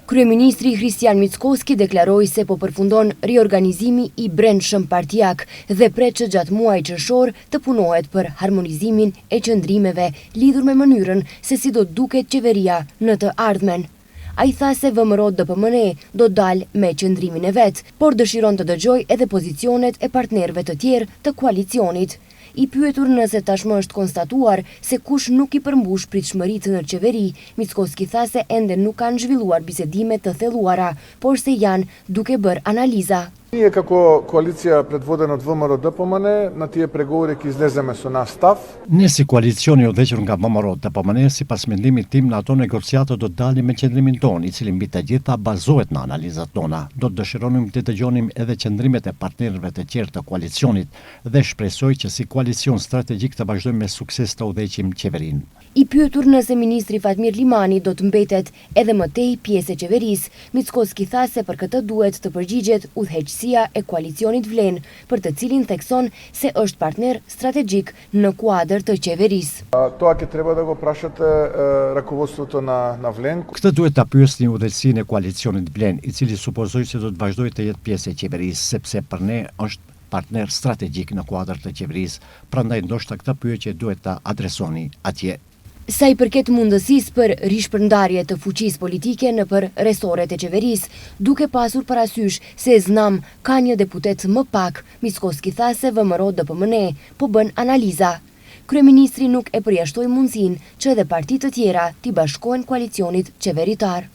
Kryeministri Kristian Mickoski deklaroi se po përfundon riorganizimi i brendshëm partijak dhe pret që gjatë muajit qershor të punohet për harmonizimin e qëndrimeve lidhur me mënyrën se si do duket qeveria në të ardhmen. Ai tha se VMRO-DPMNE do dalë me qëndrimin e vet, por dëshiron të dëgjojë edhe pozicionet e partnerëve të tjerë të koalicionit. I pyetur nëse tashmë është konstatuar se kush nuk i përmbush pritshmëritë në qeveri, Mickoski tha se ende nuk kanë zhvilluar bisedime të thelluara, por se janë duke bërë analiza. Ние како коалиција предводена од ВМРО-ДПМНE на тие преговори ќе излеземе со наш став. Ne si koalicioni i udhëhequr nga VMRO-DPMNE, sipas mendimit tim, në ato negociata do të dalim me qëndrimin tonë, i cili mbi të gjitha bazohet në analizat tona. Do të dëshironim të dëgjonim edhe qëndrimet e partnerëve të tjerë të koalicionit dhe shpresoj që si koalicion strategjik të vazhdojmë me sukses të udhëheqim qeverinë. I pyetur nëse ministri Fatmir Limani do të mbetet edhe më tej pjesë e qeverisë, Mickoski tha se për këtë duhet të përgjigjet udhëheqësia e koalicionit Vlen, për të cilin thekson se është partner strategjik në kuadër të qeverisë. Тоа ќе треба да го прашате ръководството на Vlen. Këtë duhet ta pyesni udhëheqësinë e koalicionit Vlen, i cili supozoj se do të vazhdojë të jetë pjesë e qeverisë, sepse për ne është partner strategjik në kuadër të qeverisë, prandaj ndoshta këtë pyetje duhet ta adresoni atje. Sa i përket mundësisë për rishpërndarje të fuqisë politike në për resoret e qeverisë, duke pasur parasysh se Znam ka një deputet më pak, Mickoski tha se VMRO-DPMNE po bën analiza. Kryeministri nuk e përjashtoi mundësinë që edhe partitë të tjera t'i bashkohen koalicionit qeveritar.